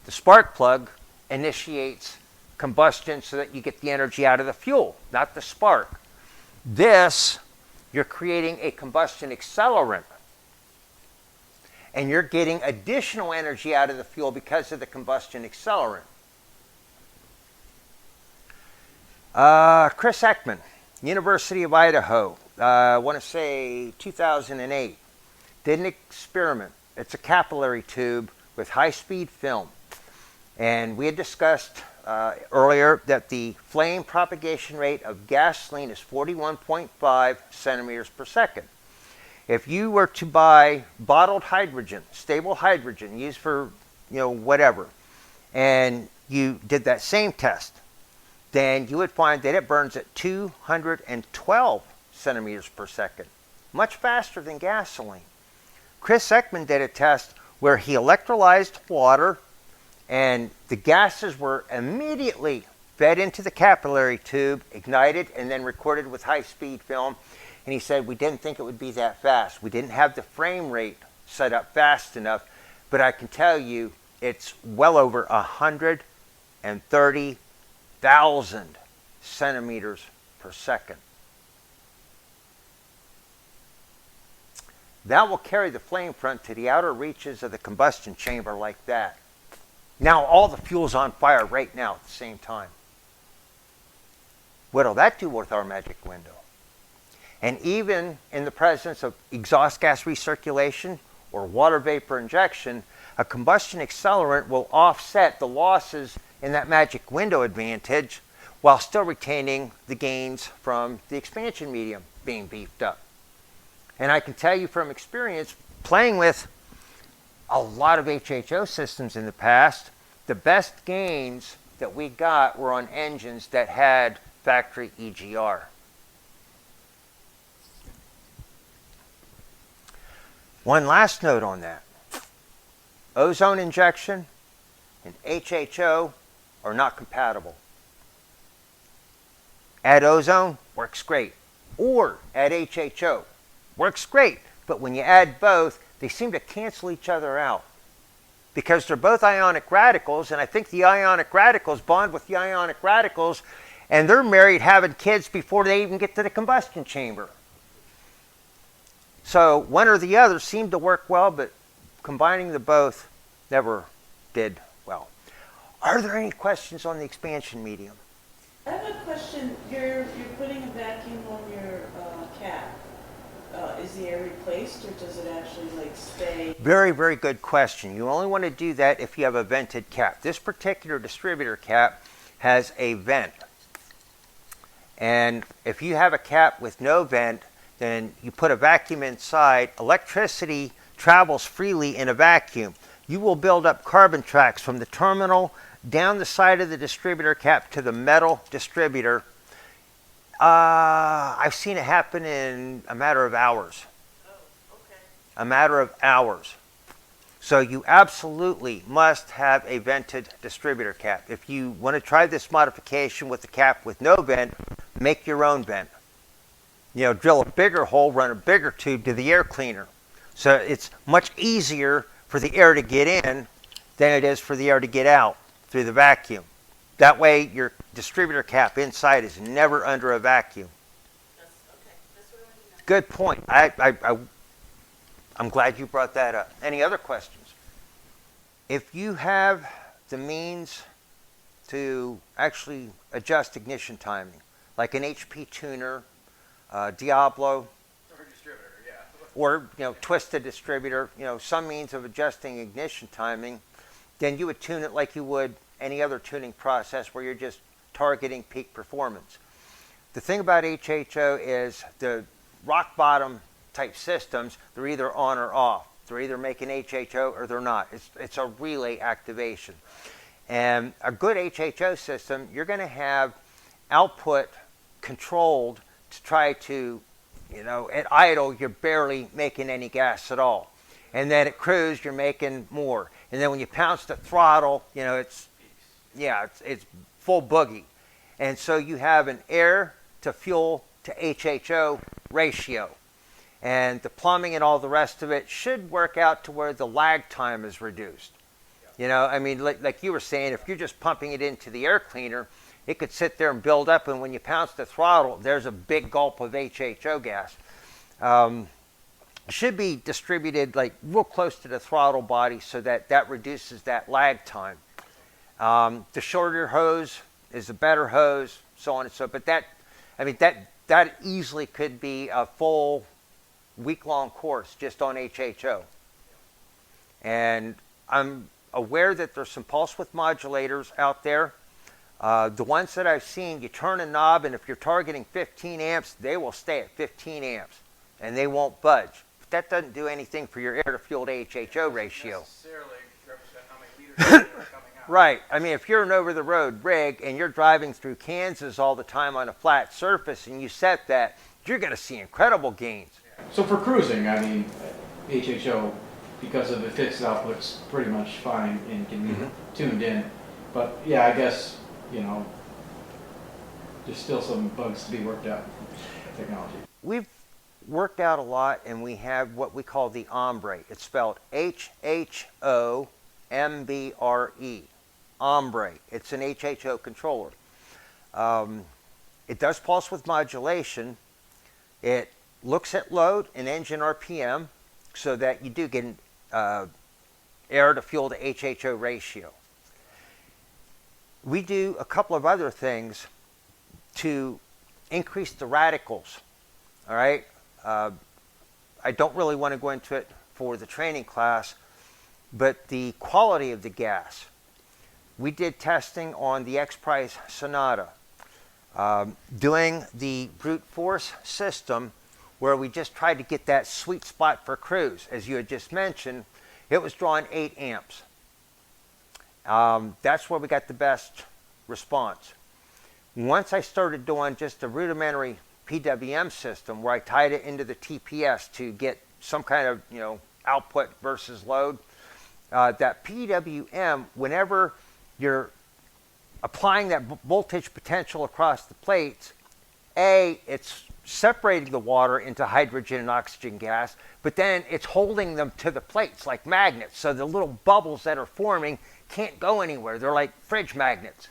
The spark plug initiates combustion so that you get the energy out of the fuel, not the spark. This, you're creating a combustion accelerant, and you're getting additional energy out of the fuel because of the combustion accelerant. Chris Ekman, University of Idaho, I want to say 2008, did an experiment. It's a capillary tube with high-speed film. And we had discussed earlier that the flame propagation rate of gasoline is 41.5 centimeters per second. If you were to buy bottled hydrogen, stable hydrogen, used for, whatever, and you did that same test, then you would find that it burns at 212 centimeters per second, much faster than gasoline. Chris Ekman did a test where he electrolyzed water, and the gases were immediately fed into the capillary tube, ignited, and then recorded with high-speed film. And he said, we didn't think it would be that fast. We didn't have the frame rate set up fast enough, but I can tell you it's well over 130,000 centimeters per second. That will carry the flame front to the outer reaches of the combustion chamber like that. Now all the fuel's on fire right now at the same time. What'll that do with our magic window? And even in the presence of exhaust gas recirculation or water vapor injection, a combustion accelerant will offset the losses in that magic window advantage while still retaining the gains from the expansion medium being beefed up. And I can tell you from experience, playing with a lot of HHO systems in the past, the best gains that we got were on engines that had factory EGR. One last note on that. Ozone injection and HHO are not compatible. Add ozone, works great. Or add HHO, works great. But when you add both, they seem to cancel each other out. Because they're both ionic radicals, and I think the ionic radicals bond with the ionic radicals, and they're married having kids before they even get to the combustion chamber. So one or the other seemed to work well, but combining the both never did well. Are there any questions on the expansion medium? I have a question. You're putting a vacuum on your cap. Is the air replaced, or does it actually stay? Very, very good question. You only want to do that if you have a vented cap. This particular distributor cap has a vent. And if you have a cap with no vent, then you put a vacuum inside. Electricity travels freely in a vacuum. You will build up carbon tracks from the terminal down the side of the distributor cap to the metal distributor. I've seen it happen in a matter of hours. Oh, okay. A matter of hours. So you absolutely must have a vented distributor cap. If you want to try this modification with the cap with no vent, make your own vent. Drill a bigger hole, run a bigger tube to the air cleaner. So it's much easier for the air to get in than it is for the air to get out through the vacuum. That way your distributor cap inside is never under a vacuum. That's what I want to know. Good point. I'm glad you brought that up. Any other questions? If you have the means to actually adjust ignition timing, like an HP tuner, Diablo, Or distributor, yeah. or twisted distributor, some means of adjusting ignition timing, then you would tune it like you would any other tuning process where you're just targeting peak performance. The thing about HHO is the rock bottom type systems, they're either on or off. They're either making HHO or they're not. It's a relay activation. And a good HHO system, you're going to have output controlled to try to, at idle, you're barely making any gas at all. And then at cruise, you're making more. And then when you pounce the throttle, it's full boogie. And so you have an air to fuel to HHO ratio. And the plumbing and all the rest of it should work out to where the lag time is reduced. Yeah. You know, I mean, like you were saying, if you're just pumping it into the air cleaner, it could sit there and build up, and when you pounce the throttle, there's a big gulp of HHO gas. Should be distributed like real close to the throttle body so that that reduces that lag time. The shorter hose is the better hose, so on and so. But that, I mean, that easily could be a full week-long course just on HHO. And I'm aware that there's some pulse width modulators out there. The ones that I've seen, you turn a knob, and if you're targeting 15 amps, they will stay at 15 amps, and they won't budge. But that doesn't do anything for your air-to-fuel to HHO ratio. Necessarily represent how many liters are coming out. Right. I mean, if you're an over-the-road rig and you're driving through Kansas all the time on a flat surface and you set that, you're going to see incredible gains. So for cruising, I mean, HHO, because of the fixed output's pretty much fine and can be tuned in. But yeah, I guess, you know, there's still some bugs to be worked out in technology. We've worked out a lot, and we have what we call the Ombre. It's spelled HHOMBRE. Ombre. It's an HHO controller. It does pulse width modulation. It looks at load and engine RPM so that you do get an air to fuel to HHO ratio. We do a couple of other things to increase the radicals. All right. I don't really want to go into it for the training class, but the quality of the gas. We did testing on the X-Prize Sonata, doing the brute force system where we just tried to get that sweet spot for cruise. As you had just mentioned, it was drawing 8 amps. That's where we got the best response. Once I started doing just a rudimentary PWM system where I tied it into the TPS to get some kind of, you know, output versus load, that PWM, whenever you're applying that voltage potential across the plates, it's separating the water into hydrogen and oxygen gas, but then it's holding them to the plates like magnets. So the little bubbles that are forming can't go anywhere. They're like fridge magnets.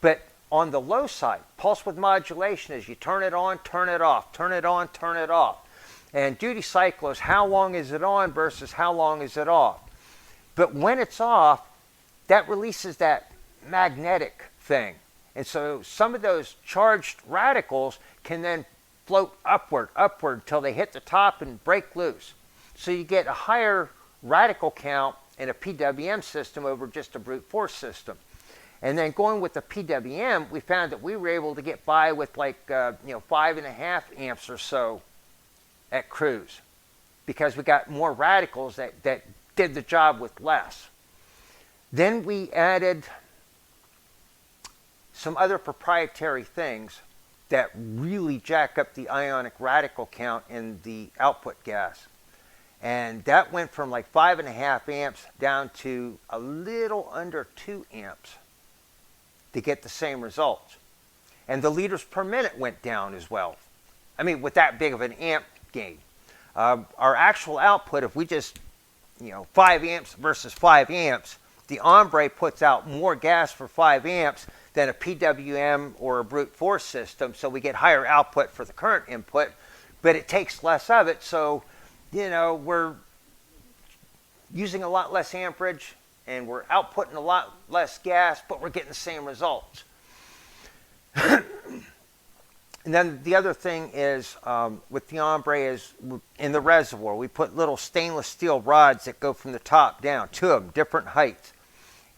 But on the low side, pulse width modulation is you turn it on, turn it off, turn it on, turn it off. And duty cycle is how long is it on versus how long is it off. But when it's off, that releases that magnetic thing. And so some of those charged radicals can then float upward till they hit the top and break loose. So you get a higher radical count in a PWM system over just a brute force system. And then going with the PWM, we found that we were able to get by with like 5.5 amps or so at cruise, because we got more radicals that did the job with less. Then we added some other proprietary things that really jack up the ionic radical count in the output gas. And that went from like 5.5 amps down to a little under 2 amps to get the same results. And the liters per minute went down as well. I mean, with that big of an amp gain. Our actual output, if we just, 5 amps versus 5 amps, the Ombre puts out more gas for 5 amps than a PWM or a brute force system, so we get higher output for the current input, but it takes less of it, so, we're using a lot less amperage, and we're outputting a lot less gas, but we're getting the same results. And then the other thing is, with the Ombre, is in the reservoir, we put little stainless steel rods that go from the top down, 2 of them, different heights.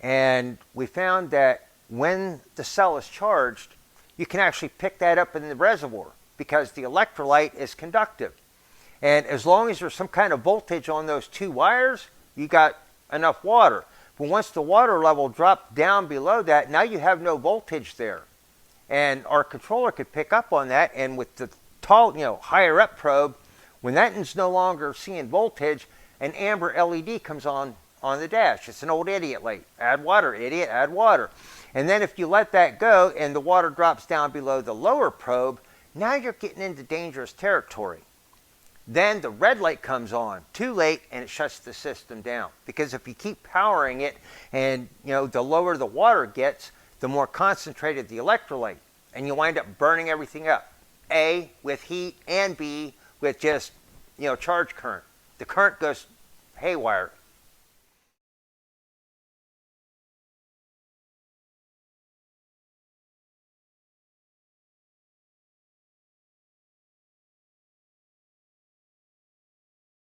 And we found that when the cell is charged, you can actually pick that up in the reservoir because the electrolyte is conductive. And as long as there's some kind of voltage on those 2 wires, you got enough water. But once the water level dropped down below that, now you have no voltage there. And our controller could pick up on that, and with the tall, higher up probe, when that is no longer seeing voltage, an amber LED comes on the dash. It's an old idiot light. Add water, idiot, add water. And then if you let that go and the water drops down below the lower probe, now you're getting into dangerous territory. Then the red light comes on too late and it shuts the system down. Because if you keep powering it and the lower the water gets, the more concentrated the electrolyte. And you wind up burning everything up. A, with heat, and B, with just charge current. The current goes haywire